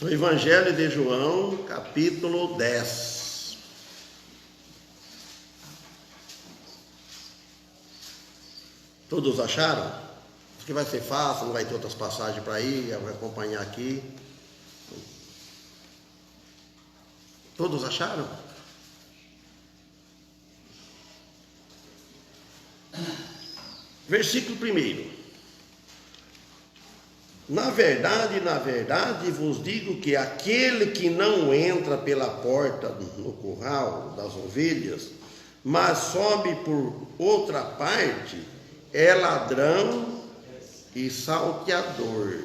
No Evangelho de João, capítulo 10. Todos acharam? Acho que vai ser fácil, não vai ter outras passagens para ir, vai acompanhar aqui. Todos acharam? Versículo 1. Na verdade vos digo que aquele que não entra pela porta no curral das ovelhas, mas sobe por outra parte, é ladrão e salteador.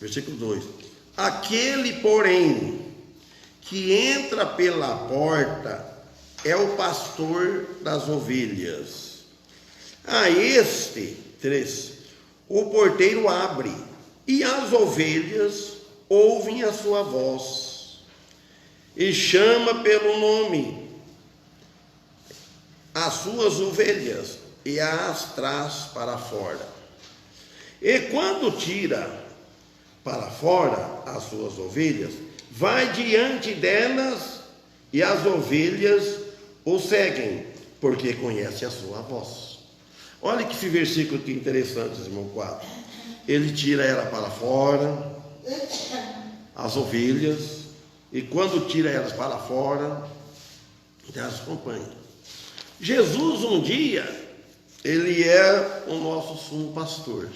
Versículo 2. Aquele, porém, que entra pela porta é o pastor das ovelhas. A este, 3, o porteiro abre, e as ovelhas ouvem a sua voz, e chama pelo nome as suas ovelhas, e as traz para fora. E quando tira para fora as suas ovelhas, vai diante delas, e as ovelhas o seguem, porque conhece a sua voz. Olha que versículo que interessante, irmão 4. Ele tira ela para fora, as ovelhas, e quando tira elas para fora, elas acompanham. Jesus, um dia, ele é o nosso sumo pastor.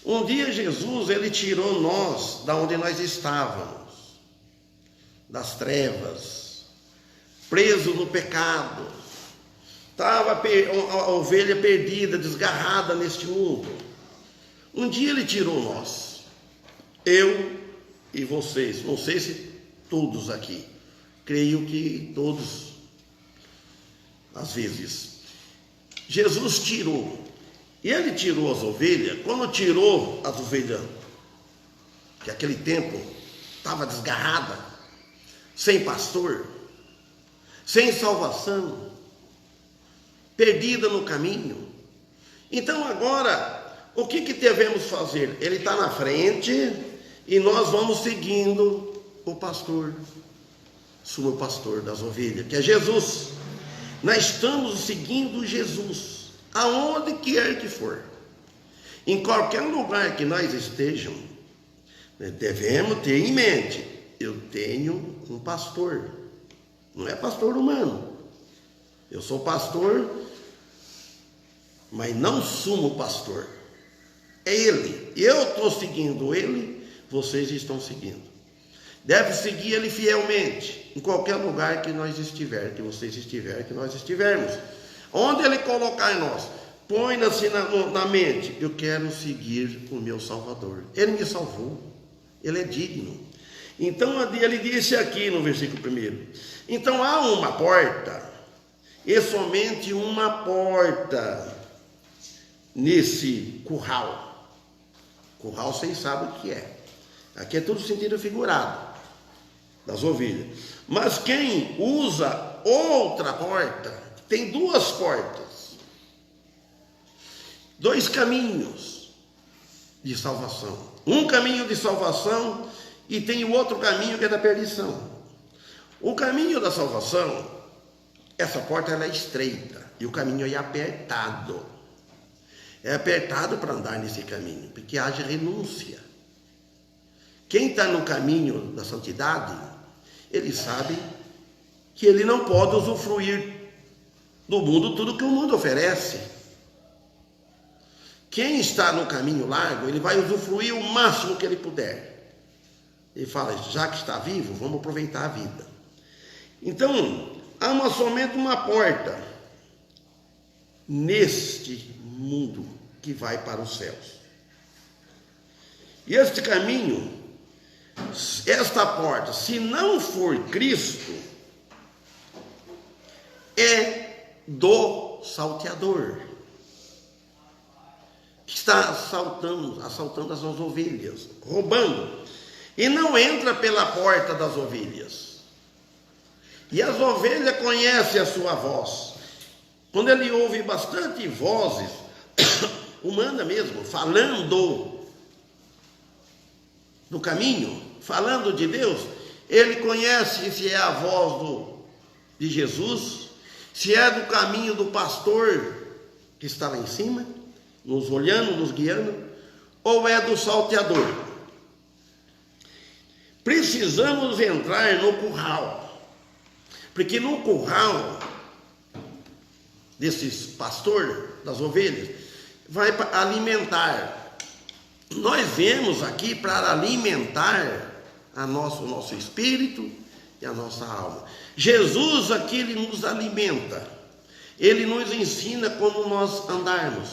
Um dia Jesus, ele tirou nós da onde nós estávamos, das trevas, presos no pecado. Estava a ovelha perdida, desgarrada neste mundo. Um dia ele tirou nós, eu e vocês, não sei se todos aqui, creio que todos, às vezes. Jesus tirou, e ele tirou as ovelhas. Quando tirou as ovelhas, que aquele tempo estava desgarrada, sem pastor, sem salvação, perdida no caminho. Então agora, o que devemos fazer? Ele está na frente e nós vamos seguindo o pastor, sumo pastor das ovelhas, que é Jesus. Nós estamos seguindo Jesus, aonde quer que for, em qualquer lugar que nós estejamos, devemos ter em mente: eu tenho um pastor, não é pastor humano. Eu sou pastor, mas não sumo pastor. É ele. Eu estou seguindo ele, vocês estão seguindo. Deve seguir ele fielmente, em qualquer lugar que nós estivermos, que vocês estiverem, que nós estivermos. Onde ele colocar em nós, põe-se na mente: eu quero seguir o meu Salvador. Ele me salvou, ele é digno. Então ele disse aqui no versículo 1: então há uma porta, e somente uma porta nesse curral. Curral vocês sabem o que é. Aqui é tudo sentido figurado das ovelhas. Mas quem usa outra porta, tem duas portas, dois caminhos de salvação. Um caminho de salvação e tem o outro caminho que é da perdição. O caminho da salvação, essa porta ela é estreita e o caminho é apertado. É apertado para andar nesse caminho, porque haja renúncia. Quem está no caminho da santidade, ele sabe que ele não pode usufruir do mundo tudo que o mundo oferece. Quem está no caminho largo, ele vai usufruir o máximo que ele puder. Ele fala: já que está vivo, vamos aproveitar a vida. Então, há somente uma porta neste mundo que vai para os céus. E este caminho, esta porta, se não for Cristo, é do salteador, que está assaltando as ovelhas, roubando, e não entra pela porta das ovelhas. E as ovelhas conhecem a sua voz. Quando ele ouve bastante vozes, humana mesmo, falando do caminho, falando de Deus, ele conhece se é a voz de Jesus, se é do caminho do pastor que está lá em cima, nos olhando, nos guiando, ou é do salteador. Precisamos entrar no curral, porque no curral desses pastores, das ovelhas, vai alimentar. Nós viemos aqui para alimentar o nosso espírito e a nossa alma. Jesus aqui, ele nos alimenta, ele nos ensina como nós andarmos,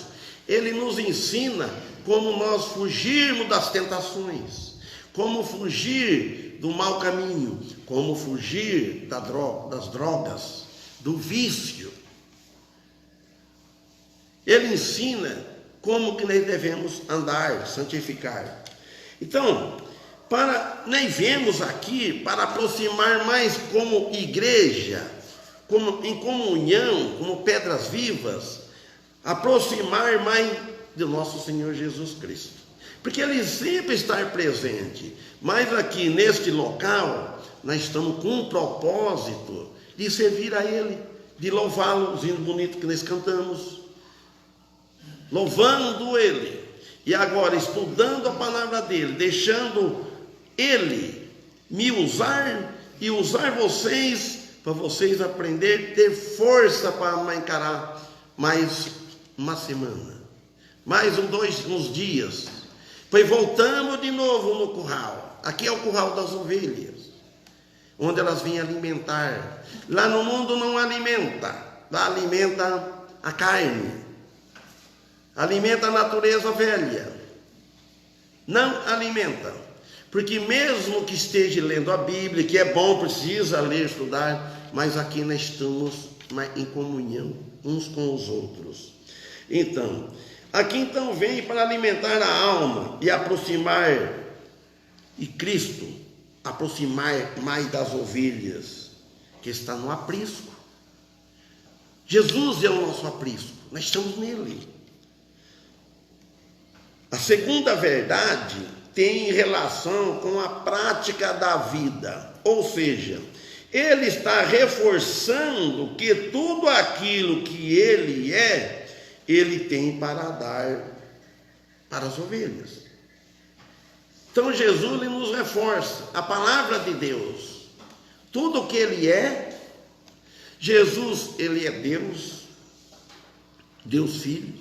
ele nos ensina como nós fugirmos das tentações, como fugir do mau caminho, como fugir das drogas, do vício. Ele ensina como que nós devemos andar, santificar. Então, nós viemos aqui para aproximar mais como igreja, em comunhão, como pedras vivas, aproximar mais do nosso Senhor Jesus Cristo. Porque Ele sempre está presente, mas aqui neste local, nós estamos com um propósito de servir a Ele, de louvá-lo, os hinos bonitos que nós cantamos, louvando Ele, e agora estudando a palavra dEle, deixando Ele me usar e usar vocês, para vocês aprenderem, ter força para encarar mais uma semana, mais uns dias. Pois voltamos de novo no curral. Aqui é o curral das ovelhas, onde elas vêm alimentar. Lá no mundo não alimenta, lá alimenta a carne, alimenta a natureza velha, não alimenta, porque mesmo que esteja lendo a Bíblia, que é bom, precisa ler, estudar, mas aqui nós estamos em comunhão uns com os outros. Então, aqui vem para alimentar a alma e aproximar, e Cristo aproximar mais das ovelhas, que está no aprisco. Jesus é o nosso aprisco, nós estamos nele. A segunda verdade tem relação com a prática da vida, ou seja, ele está reforçando que tudo aquilo que ele é, ele tem para dar para as ovelhas. Então Jesus, ele nos reforça a palavra de Deus, tudo que ele é. Jesus, ele é Deus, Deus Filho,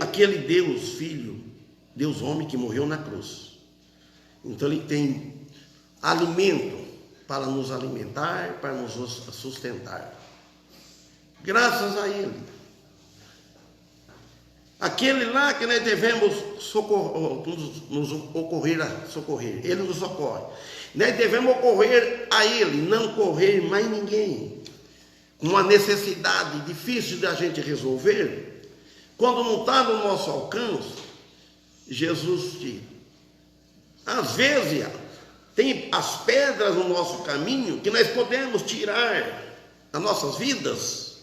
aquele Deus Filho, Deus homem que morreu na cruz. Então ele tem alimento para nos alimentar, para nos sustentar. Graças a ele. Aquele lá que nós devemos socorrer, ele nos socorre. Nós devemos correr a ele, não correr mais ninguém. Uma necessidade difícil da gente resolver, quando não está no nosso alcance, Jesus tira. Às vezes, tem as pedras no nosso caminho que nós podemos tirar das nossas vidas,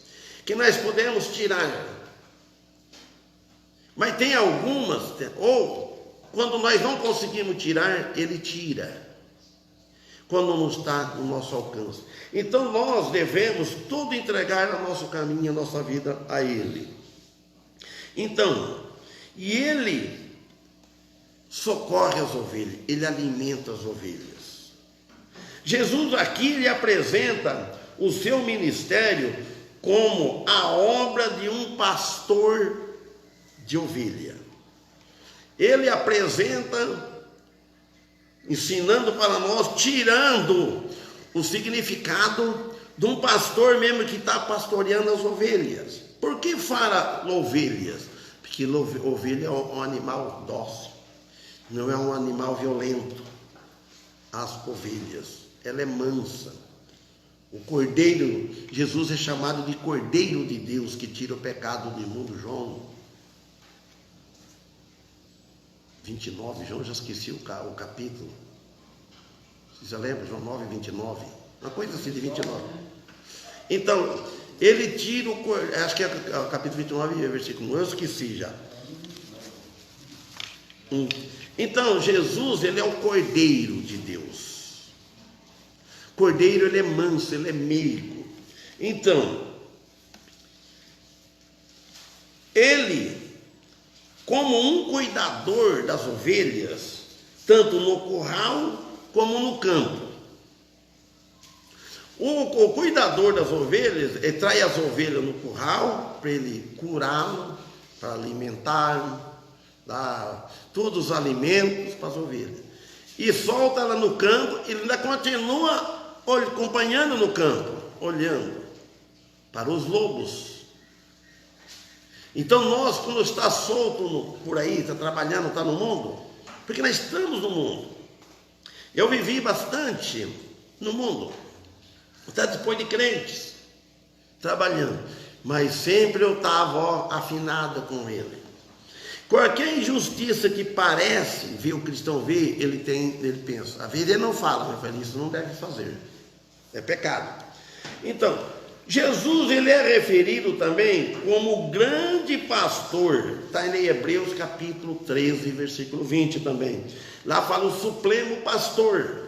que nós podemos tirar. Mas tem algumas, ou quando nós não conseguimos tirar, ele tira, quando não está no nosso alcance. Então nós devemos tudo entregar o nosso caminho, a nossa vida a ele. Então, e ele socorre as ovelhas, ele alimenta as ovelhas. Jesus aqui, ele apresenta o seu ministério como a obra de um pastor de ovelha. Ele apresenta, ensinando para nós, tirando o significado de um pastor mesmo que está pastoreando as ovelhas. Por que fala ovelhas? Porque ovelha é um animal dócil, não é um animal violento. As ovelhas, ela é mansa. O cordeiro, Jesus é chamado de Cordeiro de Deus, que tira o pecado do mundo. João 29, João, já esqueci o capítulo. Você já lembra? João 9, 29. Uma coisa assim de 29. Então, ele tira o cordeiro, acho que é o capítulo 29, versículo 1, eu esqueci já. Então, Jesus, ele é o Cordeiro de Deus. Cordeiro, ele é manso, ele é meigo. Então, ele, como um cuidador das ovelhas, tanto no curral como no campo. O cuidador das ovelhas, ele traz as ovelhas no curral para ele curá-lo, para alimentar, dar todos os alimentos para as ovelhas. E solta ela no campo, e ele ainda continua acompanhando no campo, olhando para os lobos. Então nós, quando está solto por aí, está trabalhando, está no mundo, porque nós estamos no mundo. Eu vivi bastante no mundo, até depois de crentes, trabalhando, mas sempre eu estava afinado com ele. Qualquer injustiça que parece ver o cristão ver, ele pensa. Às vezes ele não fala, mas fala, isso não deve fazer, é pecado. Então, Jesus, ele é referido também como grande pastor, está em Hebreus capítulo 13, versículo 20 também. Lá fala o supremo pastor,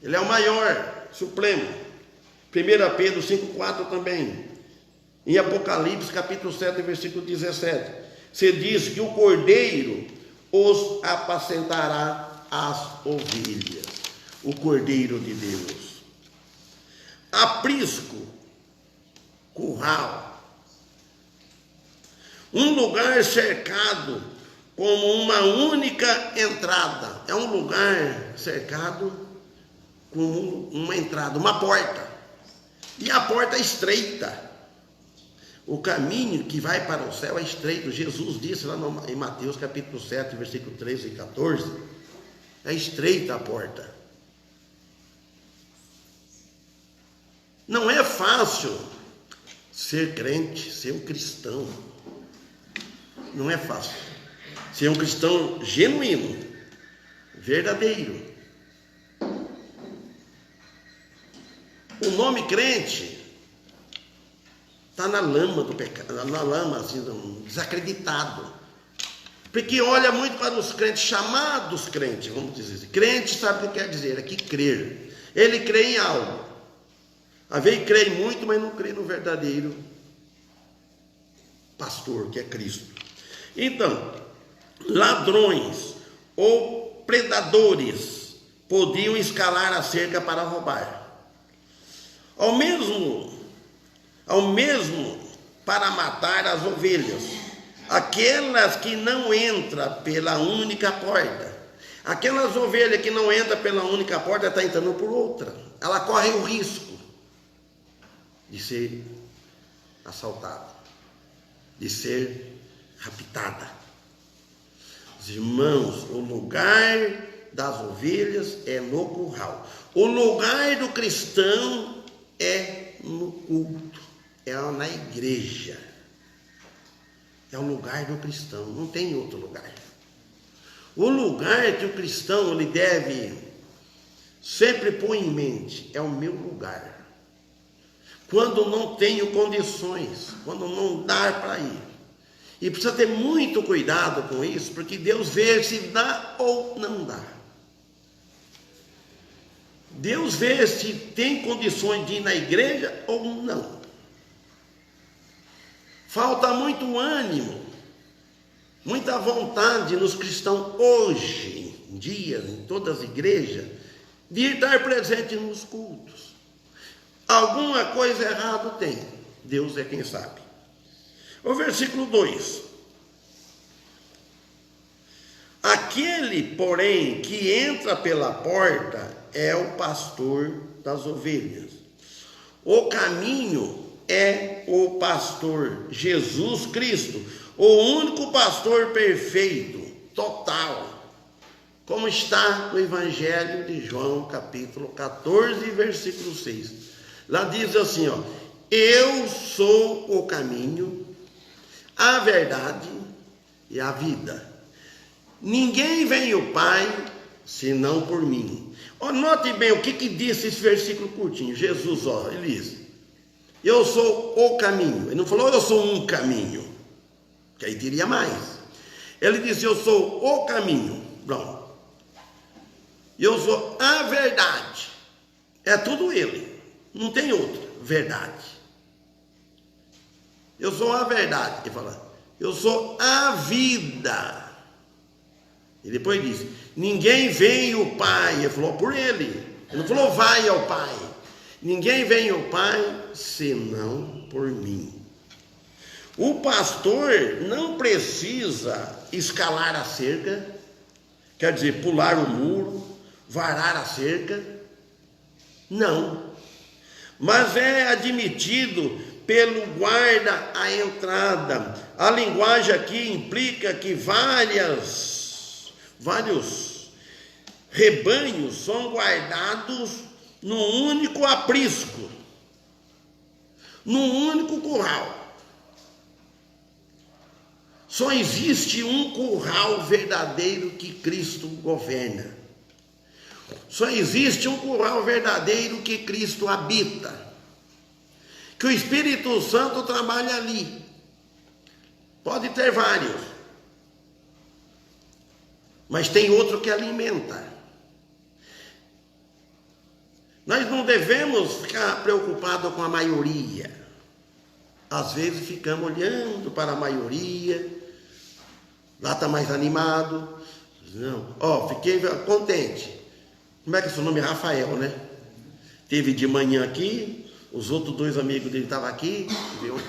ele é o maior, supremo. 1 Pedro 5,4 também. Em Apocalipse capítulo 7, versículo 17, você diz que o cordeiro os apacentará as ovelhas, o cordeiro de Deus. Aprisco, curral, um lugar cercado como uma única entrada, é um lugar cercado com uma entrada, uma porta, e a porta é estreita. O caminho que vai para o céu é estreito. Jesus disse lá em Mateus capítulo 7, versículo 13 e 14, é estreita a porta. Não é fácil ser crente, ser um cristão. Não é fácil. Ser um cristão genuíno, verdadeiro. O nome crente está na lama do pecado, na lama, assim, desacreditado. Porque olha muito para os crentes, chamados crentes, vamos dizer assim. Crente sabe o que quer dizer, aqui crer. Ele crê em algo. Às vezes crê muito, mas não crê no verdadeiro pastor, que é Cristo. Então, ladrões ou predadores podiam escalar a cerca para roubar. Ao mesmo para matar as ovelhas, aquelas que não entram pela única porta. Aquelas ovelhas que não entram pela única porta, está entrando por outra. Ela corre o risco de ser assaltada, de ser raptada. Os irmãos, o lugar das ovelhas é no curral. O lugar do cristão é no culto, é na igreja. É o lugar do cristão, não tem outro lugar. O lugar que o cristão ele deve sempre pôr em mente é o meu lugar. Quando não tenho condições, quando não dá para ir. E precisa ter muito cuidado com isso, porque Deus vê se dá ou não dá. Deus vê se tem condições de ir na igreja ou não. Falta muito ânimo, muita vontade nos cristãos hoje em dia, em todas as igrejas, de estar presente nos cultos. Alguma coisa errada tem, Deus é quem sabe. O versículo 2: aquele, porém, que entra pela porta é o pastor das ovelhas. O caminho é o pastor Jesus Cristo, o único pastor perfeito, total, como está no Evangelho de João, capítulo 14, versículo 6. Lá diz assim, ó: eu sou o caminho, a verdade e a vida. Ninguém vem ao Pai senão por mim. Note bem o que disse esse versículo curtinho. Jesus, ele diz: Eu sou o caminho. Ele não falou eu sou um caminho, que aí teria mais. Ele disse eu sou o caminho. Pronto. Eu sou a verdade. É tudo ele. Não tem outra. Verdade. Eu sou a verdade. Ele fala, eu sou a vida. E depois diz, ninguém vem ao Pai. Ele falou por ele. Ele não falou vai ao Pai. Ninguém vem ao Pai senão por mim. O pastor não precisa escalar a cerca, quer dizer, pular o muro, varar a cerca. Não. Mas é admitido pelo guarda a entrada. A linguagem aqui implica que vários rebanhos são guardados num único aprisco, num único curral. Só existe um curral verdadeiro que Cristo governa. Só existe um curral verdadeiro que Cristo habita. Que o Espírito Santo trabalha ali. Pode ter vários. Mas tem outro que alimenta. Nós não devemos ficar preocupados com a maioria. Às vezes ficamos olhando para a maioria. Lá está mais animado. Não. Fiquei contente. Como é que é seu nome? Rafael, né? Teve de manhã aqui. Os outros 2 amigos dele estavam aqui. Viu?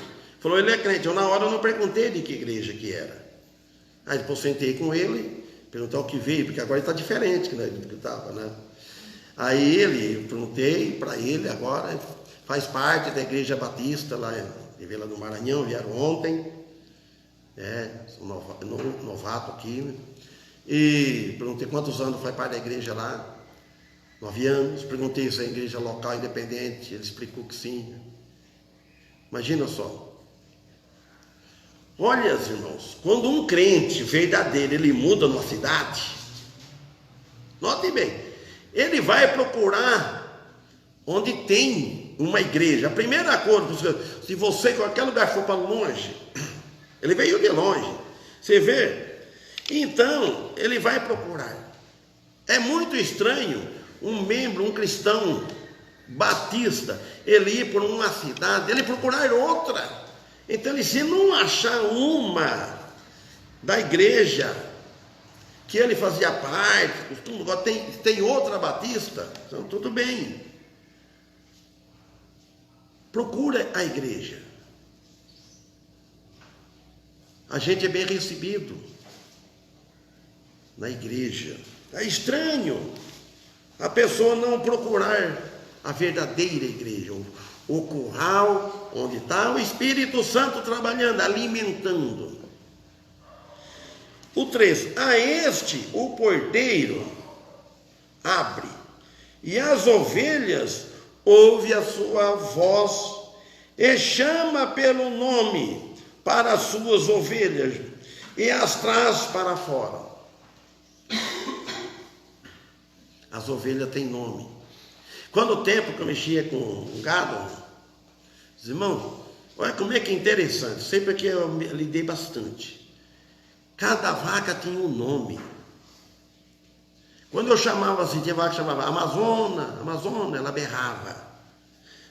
Falou, ele é crente. Na hora eu não perguntei de que igreja que era. Aí depois sentei com ele. Perguntei o que veio. Porque agora ele está diferente do que estava, né? Aí eu perguntei para ele agora, faz parte da Igreja Batista, lá de Vila do Maranhão, vieram ontem, sou novato aqui, né? E perguntei quantos anos faz parte da igreja lá, 9 anos, perguntei se é igreja local independente, ele explicou que sim. Imagina só, olha irmãos, quando um crente verdadeiro, ele muda numa cidade, notem bem, ele vai procurar onde tem uma igreja. A primeira coisa, se você em qualquer lugar for para longe, ele veio de longe, você vê? Então, ele vai procurar. É muito estranho um cristão batista, ele ir por uma cidade, ele procurar outra. Então, ele se não achar uma da igreja que ele fazia parte, agora tem outra batista, então tudo bem. Procura a igreja. A gente é bem recebido na igreja. É estranho a pessoa não procurar a verdadeira igreja, o curral onde está o Espírito Santo trabalhando, alimentando. O 3, a este o porteiro abre, e as ovelhas ouvem a sua voz, e chama pelo nome para as suas ovelhas, e as traz para fora. As ovelhas têm nome. Quando o tempo que eu mexia com gado, irmão, olha como é que é interessante, sempre que eu lidei bastante. Cada vaca tinha um nome. Quando eu chamava assim, tinha vaca que chamava Amazona, ela berrava.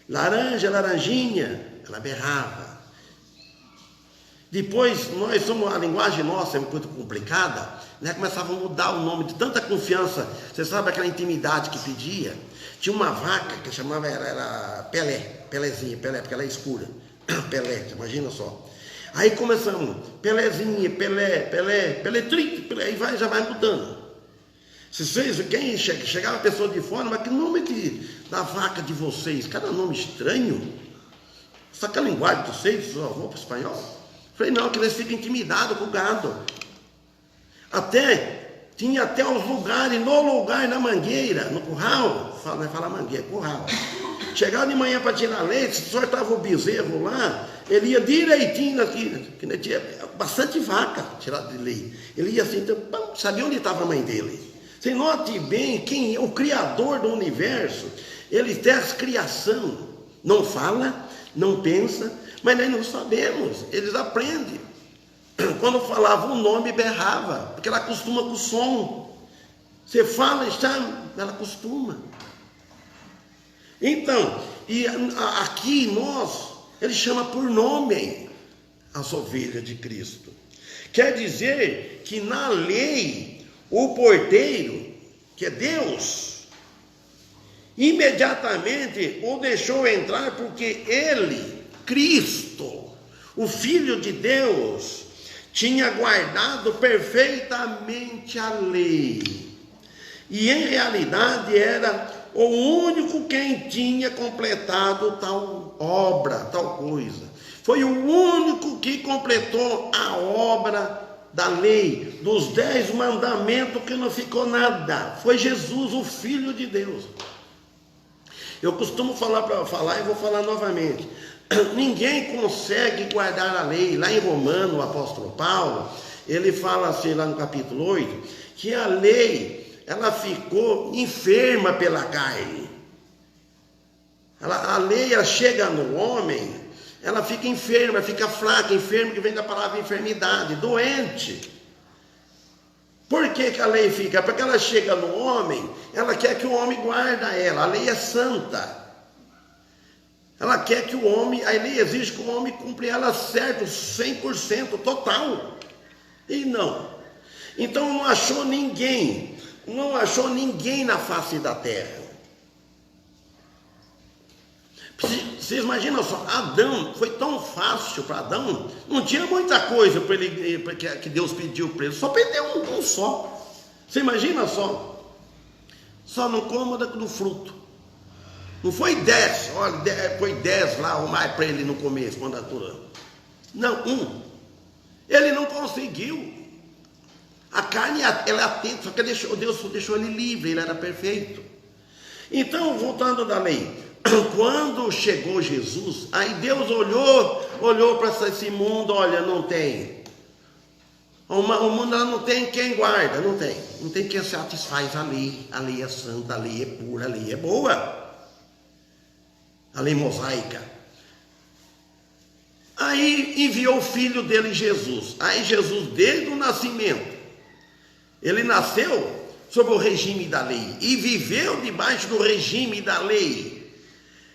Laranja, laranjinha, ela berrava. Depois, a linguagem nossa é muito complicada, né? Começava a mudar o nome de tanta confiança. Você sabe aquela intimidade que pedia? Tinha uma vaca que chamava, era Pelézinha, porque ela é escura. Pelé, imagina só. Aí começamos, Pelézinha, Pelé, aí já vai mudando. Quem chegava a pessoa de fora, mas que nome da vaca de vocês? Cada nome estranho. Só que a linguagem de vocês, só vou para o espanhol. Falei, não, que eles ficam intimidados com o gado. Tinha até os lugares, na mangueira, no curral, não é falar mangueira, curral. Chegava de manhã para tirar leite, se soltava o bezerro lá, ele ia direitinho aqui, que tinha bastante vaca tirada de leite. Ele ia assim, então, sabia onde estava a mãe dele. Você note bem, quem é o Criador do universo, ele tem as criação, não fala, não pensa, mas nós não sabemos, eles aprendem. Quando falava o nome, berrava, porque ela acostuma com o som. Você fala, ela acostuma. Então, e aqui ele chama por nome as ovelhas de Cristo. Quer dizer que na lei, o porteiro, que é Deus, imediatamente o deixou entrar, porque ele, Cristo, o Filho de Deus, tinha guardado perfeitamente a lei. E em realidade era o único quem tinha completado tal obra, tal coisa. Foi o único que completou a obra da lei, dos 10 mandamentos, que não ficou nada. Foi Jesus, o Filho de Deus. Eu costumo falar e vou falar novamente. Ninguém consegue guardar a lei. Lá em Romanos, o apóstolo Paulo, ele fala assim, lá no capítulo 8, que a lei, ela ficou enferma pela carne. A lei, ela chega no homem, ela fica enferma, fica fraca, enferma, que vem da palavra enfermidade, doente. Por que a lei fica? Porque ela chega no homem, ela quer que o homem guarde ela. A lei é santa. Ela quer que o homem, a lei exige que o homem cumpra ela certo, 100%, total. E não. Então não achou ninguém na face da terra. Vocês imaginam só, Adão, foi tão fácil para Adão, não tinha muita coisa para ele, que Deus pediu para ele, só perdeu um só. Você imagina só? Só não coma do fruto. Não foi 10, olha, foi 10 lá, ou mais para ele no começo, quando não, ele não conseguiu. A carne, ela é atenta, só que Deus deixou ele livre, ele era perfeito. Então, voltando da lei, quando chegou Jesus, aí Deus olhou para esse mundo, olha, não tem. O mundo não tem quem guarda, não tem quem satisfaz a lei é santa, a lei é pura, a lei é boa. A lei mosaica. Aí enviou o filho dele, Jesus. Aí Jesus, desde o nascimento, ele nasceu sob o regime da lei e viveu debaixo do regime da lei.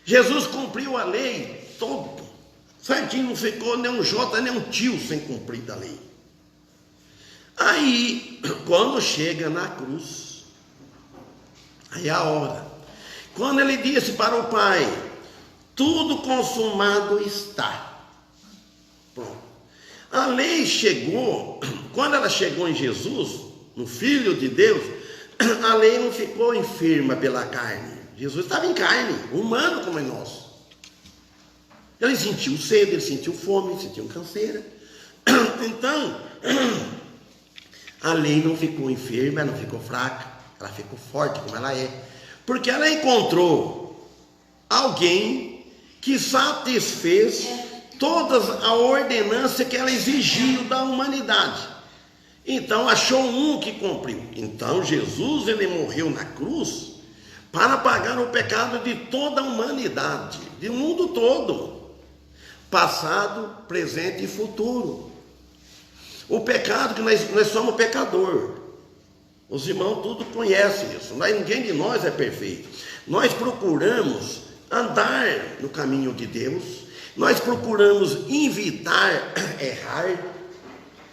Jesus cumpriu a lei toda, certinho, não ficou nem um jota, nem um tio sem cumprir da lei. Aí, quando chega na cruz, aí é a hora. Quando ele disse para o Pai, tudo consumado está. Pronto. A lei chegou, quando ela chegou em Jesus, no Filho de Deus, a lei não ficou enferma pela carne. Jesus estava em carne, humano como é nós. Ele sentiu sede, ele sentiu fome, sentiu canseira. Então, a lei não ficou enferma, ela não ficou fraca, ela ficou forte como ela é. Porque ela encontrou alguém que satisfez toda a ordenança que ela exigiu da humanidade. Então achou um que cumpriu. Então Jesus, ele morreu na cruz para pagar o pecado de toda a humanidade, do mundo todo, passado, presente e futuro. O pecado, que nós somos pecador. Os irmãos tudo conhecem isso. Ninguém de nós é perfeito. Nós procuramos andar no caminho de Deus. Nós procuramos evitar errar.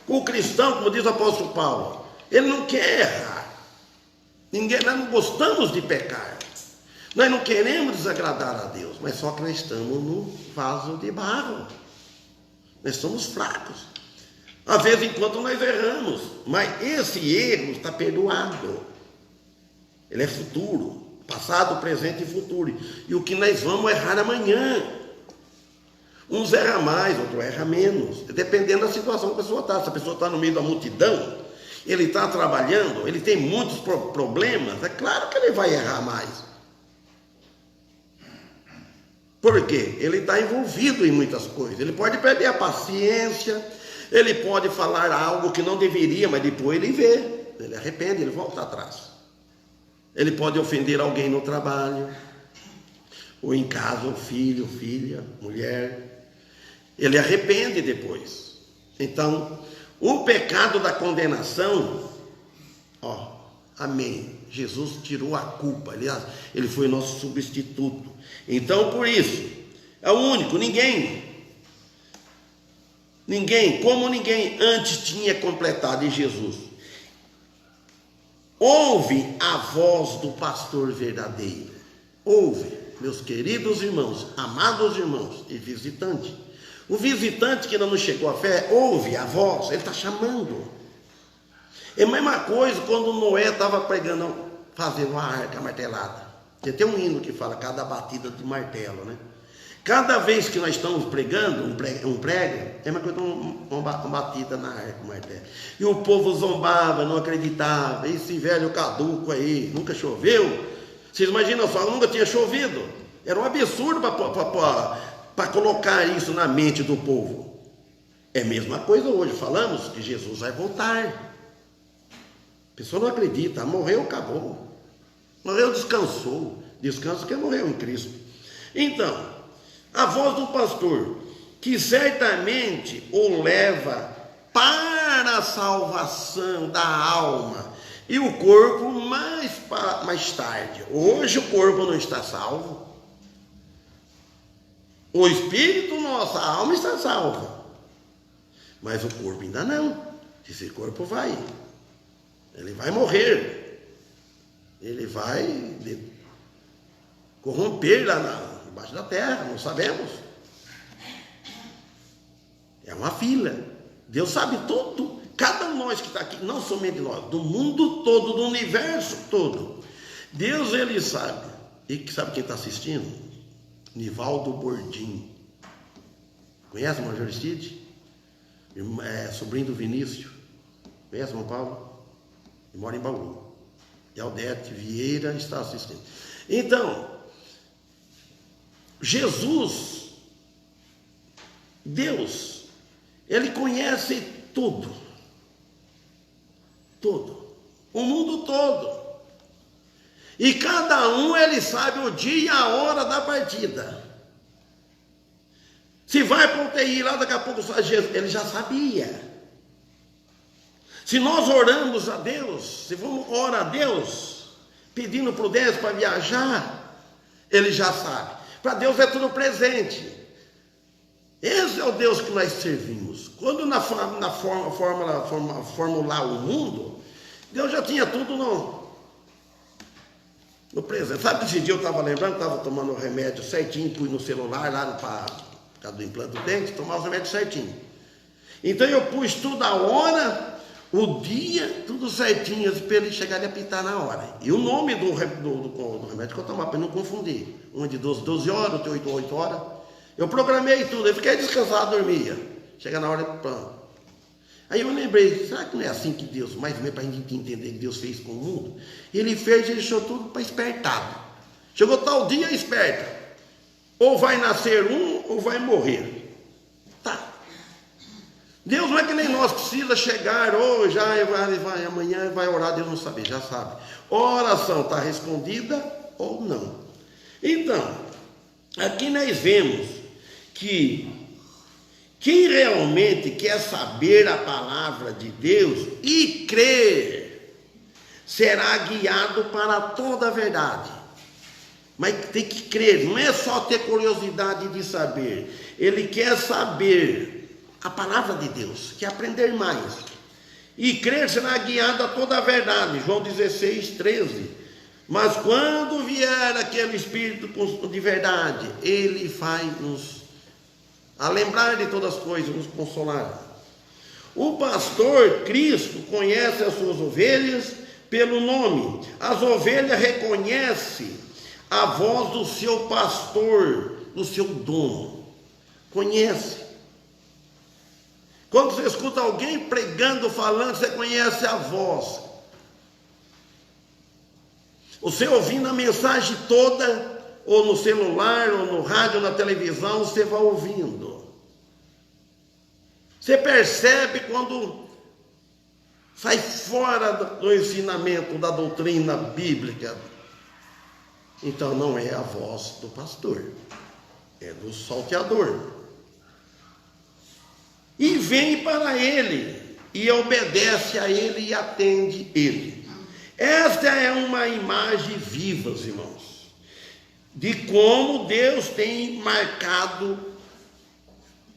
O cristão, como diz o apóstolo Paulo, ele não quer errar. Nós não gostamos de pecar. Nós não queremos desagradar a Deus. Mas só que nós estamos no vaso de barro. Nós somos fracos. Às vezes, enquanto nós erramos, mas esse erro está perdoado. Ele é futuro, passado, presente e futuro. E o que nós vamos errar amanhã. Uns erram mais, outros erram menos, dependendo da situação que a pessoa está. Se a pessoa está no meio da multidão, ele está trabalhando, ele tem muitos problemas, é claro que ele vai errar mais. Por quê? Ele está envolvido em muitas coisas. Ele pode perder a paciência, ele pode falar algo que não deveria, mas depois ele vê, ele arrepende, ele volta atrás. Ele pode ofender alguém no trabalho, ou em casa, o filho, filha, mulher, ele arrepende depois. Então, o pecado da condenação, amém, Jesus tirou a culpa, aliás, ele foi nosso substituto. Então, por isso, é o único, ninguém antes tinha completado em Jesus. Ouve a voz do pastor verdadeiro. Ouve, meus queridos irmãos, amados irmãos e visitantes. O visitante que ainda não chegou à fé, ouve a voz, ele está chamando. É a mesma coisa quando Noé estava pregando, fazendo uma arca martelada. Tem um hino que fala cada batida de martelo, né? Cada vez que nós estamos pregando, um prego, é uma coisa, uma batida na arca, um martelo. E o povo zombava, não acreditava. Esse velho caduco aí, nunca choveu. Vocês imaginam só, nunca tinha chovido. Era um absurdo para colocar isso na mente do povo. É a mesma coisa hoje, falamos que Jesus vai voltar. A pessoa não acredita, morreu, acabou. Morreu, descansou. Descanso que morreu em Cristo. Então, a voz do pastor, que certamente o leva para a salvação da alma e o corpo mais tarde. Hoje o corpo não está salvo. O espírito, nossa alma está salva. Mas o corpo ainda não. Esse corpo ele vai morrer. Ele vai corromper lá embaixo da terra, não sabemos. É uma fila. Deus sabe tudo. Cada nós que está aqui, não somente nós, do mundo todo, do universo todo. Deus, ele sabe. E que sabe quem está assistindo? Nivaldo Bordim. Conhece o Major Aristide? Sobrinho do Vinícius. Conhece o São Paulo? Ele mora em Bauru. E Aldete Vieira está assistindo. Então, Jesus, Deus, ele conhece tudo. Tudo. O mundo todo. E cada um ele sabe o dia e a hora da partida. Se vai para o UTI lá, daqui a pouco ele já sabia. Se nós oramos a Deus, se vamos orar a Deus, pedindo prudência para viajar, ele já sabe. Para Deus é tudo presente. Esse é o Deus que nós servimos. Quando formular o mundo, Deus já tinha tudo no presente. Sabe que esse dia eu estava lembrando, estava tomando o remédio certinho, pus no celular lá por causa do implante do dente, tomar os remédios certinho. Então eu pus tudo a hora, o dia, tudo certinho, para ele chegar e apitar na hora. E o nome do remédio que eu tomava, para não confundir. Um de 12 horas, outro de 8 horas. Eu programei tudo, eu fiquei descansado, dormia. Chega na hora, pronto. Aí eu lembrei, será que não é assim que Deus, mais ou menos para a gente entender que Deus fez com o mundo? Ele deixou tudo para espertado. Chegou tal dia, esperta. Ou vai nascer ou vai morrer. Tá. Deus não é que nem nós, precisa chegar hoje, vai amanhã vai orar, Deus não sabe, já sabe. A oração está respondida ou não. Então, aqui nós vemos que quem realmente quer saber a palavra de Deus e crer, será guiado para toda a verdade. Mas tem que crer, não é só ter curiosidade de saber. Ele quer saber a palavra de Deus, quer aprender mais. E crer será guiado a toda a verdade. João 16, 13. Mas quando vier aquele Espírito de verdade, ele vai nos lembrar de todas as coisas, nos consolar. O pastor Cristo conhece as suas ovelhas pelo nome. As ovelhas reconhecem a voz do seu pastor, do seu dono. Conhece. Quando você escuta alguém pregando, falando, você conhece a voz. Você ouvindo a mensagem toda, ou no celular, ou no rádio, ou na televisão, você vai ouvindo. Você percebe quando sai fora do ensinamento da doutrina bíblica. Então não é a voz do pastor, é do salteador. E vem para ele, e obedece a ele e atende ele. Esta é uma imagem viva, irmãos, de como Deus tem marcado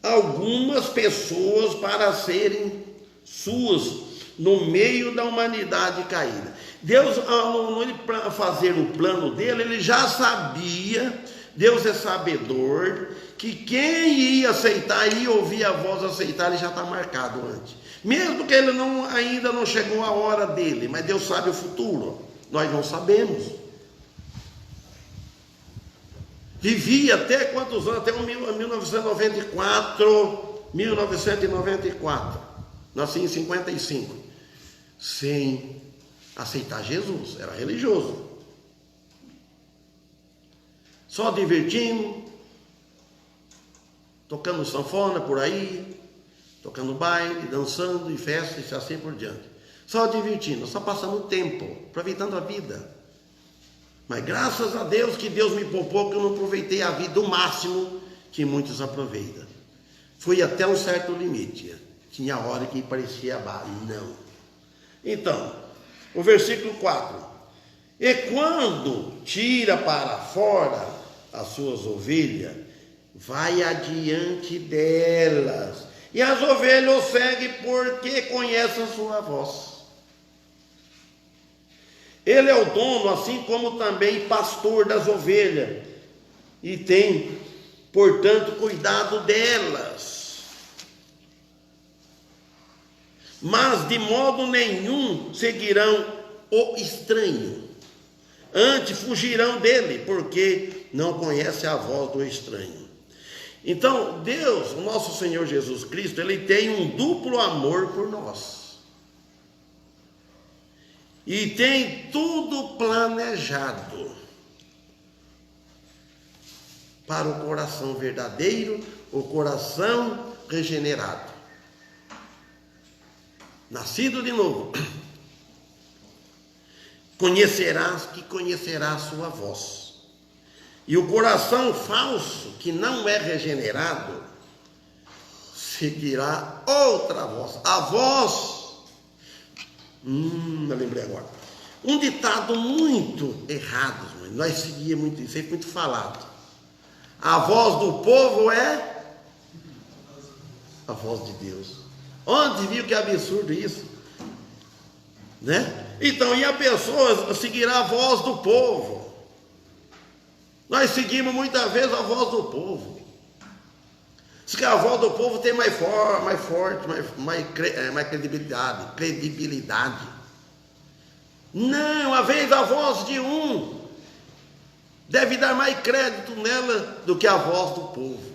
algumas pessoas para serem suas no meio da humanidade caída. Deus, para fazer o plano dele, ele já sabia, Deus é sabedor, que quem ia aceitar, ia ouvir a voz aceitar, ele já está marcado antes. Mesmo que ele ainda não chegou a hora dele, mas Deus sabe o futuro, nós não sabemos. Vivi até quantos anos? Até 1994, nasci em 55, sem aceitar Jesus, era religioso, só divertindo, tocando sanfona por aí, tocando baile, dançando em festas e assim por diante, só divertindo, só passando o tempo, aproveitando a vida. Mas graças a Deus que Deus me poupou, que eu não aproveitei a vida o máximo que muitos aproveitam. Fui até um certo limite, tinha hora que parecia não. Então, o versículo 4: e quando tira para fora as suas ovelhas, vai adiante delas, e as ovelhas o seguem porque conhecem a sua voz. Ele é o dono, assim como também pastor das ovelhas, e tem, portanto, cuidado delas. Mas de modo nenhum seguirão o estranho, antes fugirão dele, porque não conhece a voz do estranho. Então, Deus, o nosso Senhor Jesus Cristo, ele tem um duplo amor por nós. E tem tudo planejado para o coração verdadeiro, o coração regenerado, nascido de novo. Conhecerás a sua voz. E o coração falso, que não é regenerado, seguirá outra voz. A voz, eu lembrei agora, um ditado muito errado, nós seguíamos muito isso, é muito falado. A voz do povo é a voz de Deus. Onde viu que absurdo isso? Né? Então, e a pessoa seguirá a voz do povo. Nós seguimos muitas vezes a voz do povo. Diz que a voz do povo tem mais forte, mais credibilidade. Não, às vezes a voz de um deve dar mais crédito nela do que a voz do povo.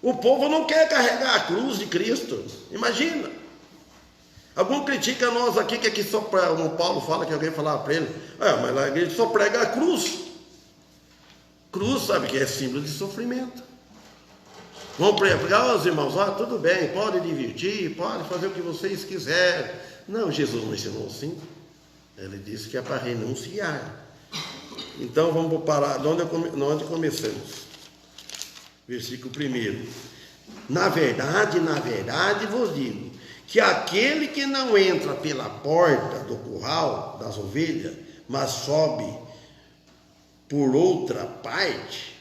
O povo não quer carregar a cruz de Cristo. Imagina. Algum critica nós aqui, que aqui só prega, como Paulo fala, que alguém falava para ele, mas lá a igreja só prega a cruz. Cruz, sabe que é símbolo de sofrimento. Vamos pregar, os irmãos, tudo bem, pode divertir, pode fazer o que vocês quiserem. Não, Jesus não ensinou assim. Ele disse que é para renunciar. Então vamos parar de onde começamos. Versículo 1. Na verdade vos digo, que aquele que não entra pela porta do curral das ovelhas, mas sobe por outra parte,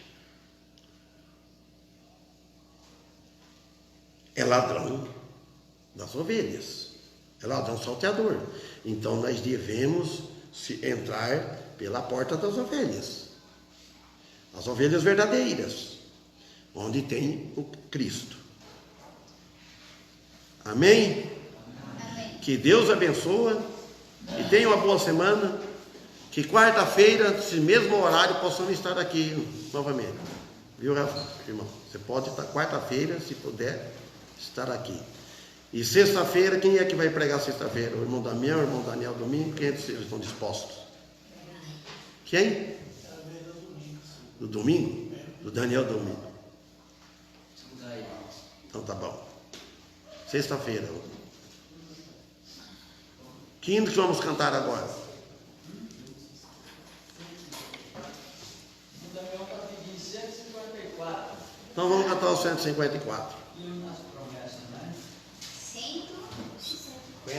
é ladrão das ovelhas, é ladrão salteador. Então nós devemos entrar pela porta das ovelhas, as ovelhas verdadeiras, onde tem o Cristo. Amém? Amém. Que Deus abençoe e tenha uma boa semana. Que quarta-feira, nesse mesmo horário, possamos estar aqui novamente. Viu, Rafa? Irmão, você pode estar quarta-feira, se puder, estar aqui. E sexta-feira, quem é que vai pregar sexta-feira? O irmão Damião, o irmão Daniel domingo? Quem eles estão dispostos? Quem? Do domingo? Do Daniel domingo. Então tá bom. Sexta-feira. Que hino que vamos cantar agora? Então vamos cantar o 154. E nas promessas, né? 154.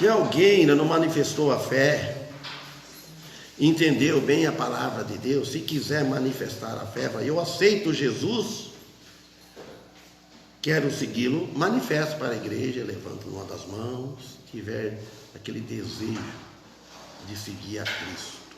Se alguém ainda não manifestou a fé, entendeu bem a palavra de Deus, se quiser manifestar a fé, vai, eu aceito Jesus, quero segui-lo, manifeste para a igreja, levanta uma das mãos, tiver aquele desejo de seguir a Cristo.